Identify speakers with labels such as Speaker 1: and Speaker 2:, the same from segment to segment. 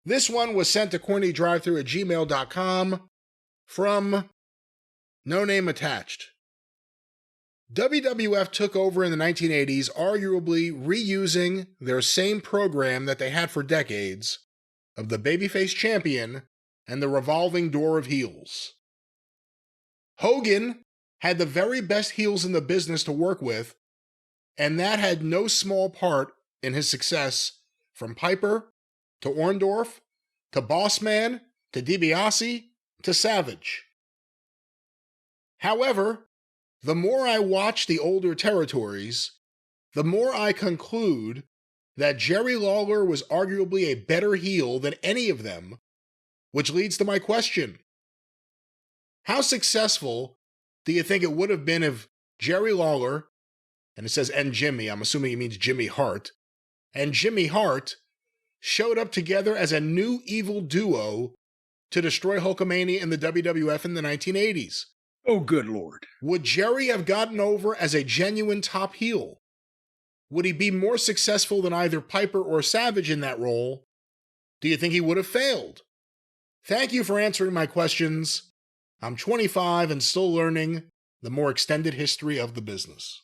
Speaker 1: This one was sent to CornyDriveThru at gmail.com from No Name Attached. WWF took over in the 1980s, arguably reusing their same program that they had for decades of the babyface champion and the revolving door of heels. Hogan had the very best heels in the business to work with, and that had no small part in his success, from Piper to Orndorff to Bossman to DiBiase to Savage. However, the more I watch the older territories, the more I conclude that Jerry Lawler was arguably a better heel than any of them, which leads to my question. How successful do you think it would have been if Jerry Lawler, and it says and Jimmy, I'm assuming he means Jimmy Hart, and Jimmy Hart showed up together as a new evil duo to destroy Hulkamania in the WWF in the 1980s?
Speaker 2: Oh, good Lord.
Speaker 1: Would Jerry have gotten over as a genuine top heel? Would he be more successful than either Piper or Savage in that role? Do you think he would have failed? Thank you for answering my questions. I'm 25 and still learning the more extended history of the business.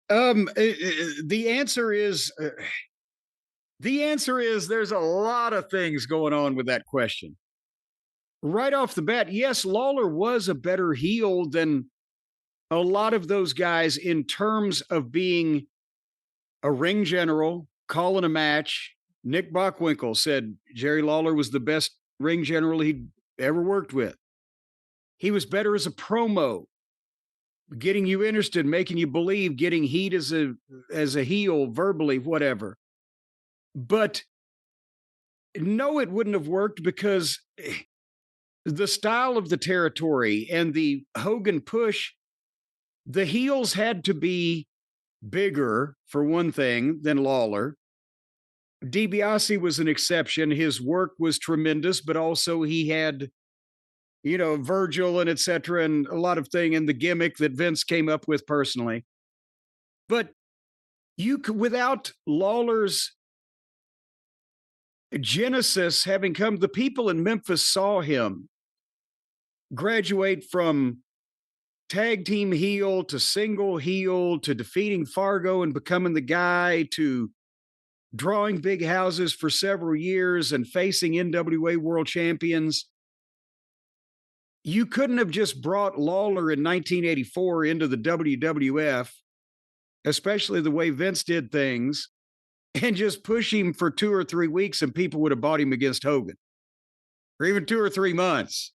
Speaker 2: The answer is there's a lot of things going on with that question. Right off the bat, yes, Lawler was a better heel than a lot of those guys in terms of being a ring general, calling a match. Nick Bockwinkel said Jerry Lawler was the best ring general he'd ever worked with. He was better as a promo, getting you interested, making you believe, getting heat as a heel, verbally, whatever. But no, it wouldn't have worked because the style of the territory and the Hogan push, the heels had to be bigger, for one thing, than Lawler. DiBiase was an exception. His work was tremendous, but also he had, Virgil and et cetera, and a lot of things, and the gimmick that Vince came up with personally. But you could, without Lawler's genesis having come, the people in Memphis saw him graduate from tag team heel to single heel to defeating Fargo and becoming the guy to drawing big houses for several years and facing NWA world champions. You couldn't have just brought Lawler in 1984 into the WWF, especially the way Vince did things, and just push him for 2 or 3 weeks and people would have bought him against Hogan, or even 2 or 3 months.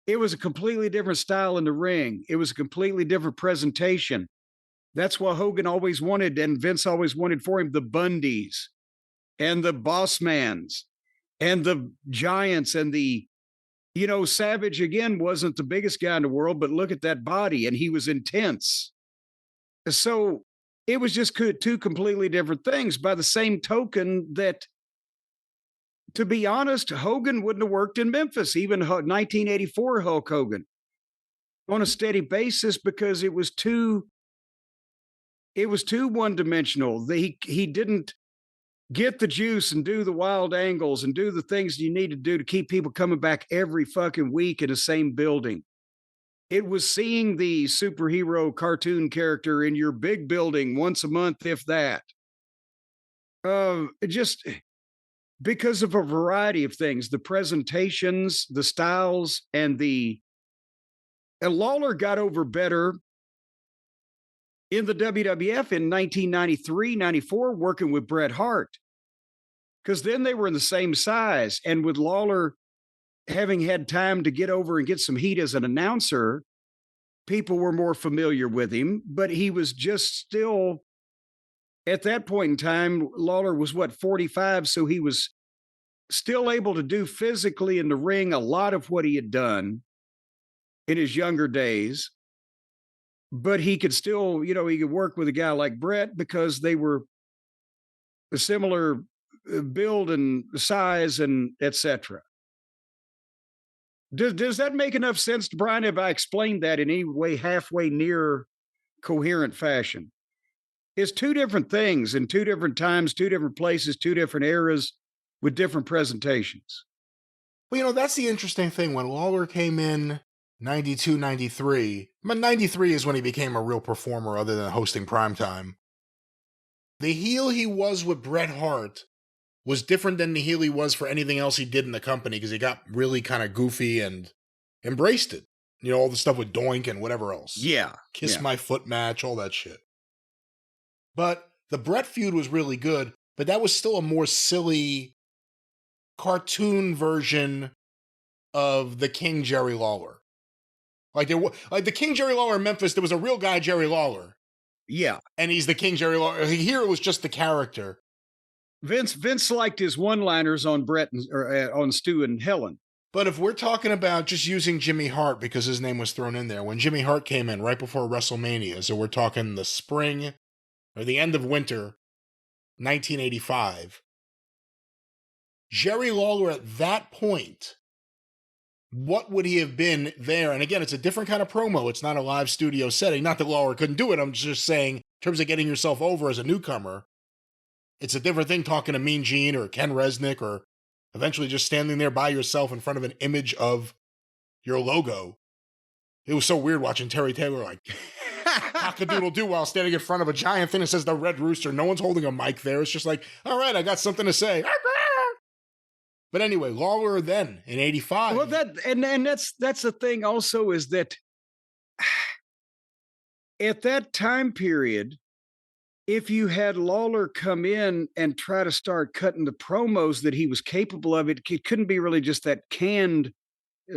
Speaker 2: It was a completely different style in the ring. It was a completely different presentation. That's what Hogan always wanted, and Vince always wanted for him, the Bundys and the Bossmans and the Giants and the, Savage, again, wasn't the biggest guy in the world, but look at that body, and he was intense. So it was just 2 completely different things. By the same token that, to be honest, Hogan wouldn't have worked in Memphis, even 1984 Hulk Hogan, on a steady basis, because it was too one-dimensional. He didn't get the juice and do the wild angles and do the things you need to do to keep people coming back every fucking week in the same building. It was seeing the superhero cartoon character in your big building once a month, if that. Just because of a variety of things, the presentations, the styles, and Lawler got over better in the WWF in 1993, 94, working with Bret Hart, because then they were in the same size. And with Lawler having had time to get over and get some heat as an announcer, people were more familiar with him, but he was just still, at that point in time, Lawler was 45, so he was still able to do physically in the ring a lot of what he had done in his younger days. But he could still, he could work with a guy like Bret because they were a similar build and size and et cetera. Does that make enough sense, Brian? Have I explained that in any way halfway near coherent fashion? It's 2 different things in 2 different times, 2 different places, 2 different eras with different presentations.
Speaker 1: Well, that's the interesting thing. When Lawler came in 92, 93, but 93 is when he became a real performer other than hosting primetime. The heel he was with Bret Hart was different than the heel he was for anything else he did in the company because he got really kind of goofy and embraced it. All the stuff with Doink and whatever else.
Speaker 2: Yeah.
Speaker 1: Kiss My Foot match, all that shit. But the Bret feud was really good, but that was still a more silly cartoon version of the King Jerry Lawler. Like the King Jerry Lawler in Memphis, there was a real guy, Jerry Lawler.
Speaker 2: Yeah.
Speaker 1: And he's the King Jerry Lawler. Here it was just the character.
Speaker 2: Vince liked his one-liners on Bret or on Stu and Helen.
Speaker 1: But if we're talking about just using Jimmy Hart because his name was thrown in there, when Jimmy Hart came in right before WrestleMania, so we're talking the spring or the end of winter, 1985, Jerry Lawler at that point, what would he have been there? And again, it's a different kind of promo. It's not a live studio setting. Not that Lawler couldn't do it. I'm just saying, in terms of getting yourself over as a newcomer, it's a different thing talking to Mean Gene or Ken Resnick or eventually just standing there by yourself in front of an image of your logo. It was so weird watching Terry Taylor like cock-a-doodle-doo while standing in front of a giant thing that says the Red Rooster. No one's holding a mic there. It's just like, all right, I got something to say. But anyway, Lawler then in 85.
Speaker 2: Well, that's the thing also is that at that time period, if you had Lawler come in and try to start cutting the promos that he was capable of, it couldn't be really just that canned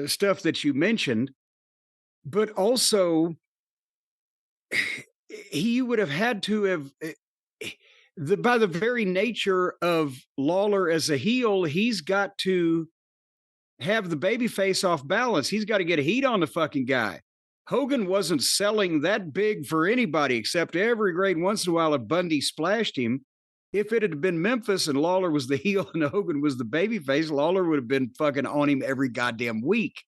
Speaker 2: stuff that you mentioned, but also he would have had to have, by the very nature of Lawler as a heel, he's got to have the babyface off balance. He's got to get a heat on the fucking guy. Hogan wasn't selling that big for anybody except every great once in a while if Bundy splashed him. If it had been Memphis and Lawler was the heel and Hogan was the babyface, Lawler would have been fucking on him every goddamn week.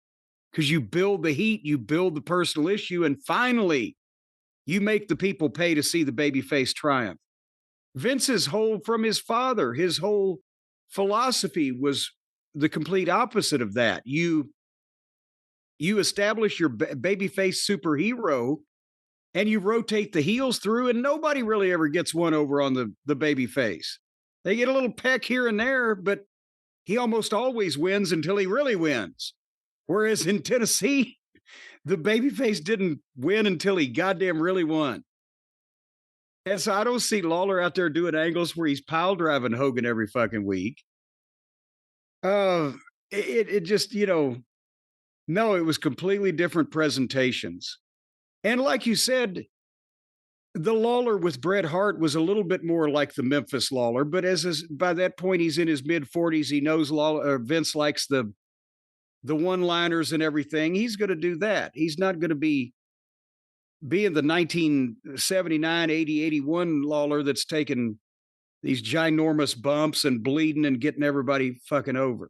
Speaker 2: Because you build the heat, you build the personal issue, and finally, you make the people pay to see the babyface triumph. Vince's from his father, his whole philosophy was the complete opposite of that. You establish your babyface superhero and you rotate the heels through, and nobody really ever gets one over on the babyface. They get a little peck here and there, but he almost always wins until he really wins. Whereas in Tennessee, the babyface didn't win until he goddamn really won. And so I don't see Lawler out there doing angles where he's pile driving Hogan every fucking week. It just, no, it was completely different presentations. And like you said, the Lawler with Bret Hart was a little bit more like the Memphis Lawler, but by that point, he's in his mid-40s. He knows Vince likes the one-liners and everything. He's going to do that. He's not going to be in the 1979, 80, 81 Lawler that's taking these ginormous bumps and bleeding and getting everybody fucking over.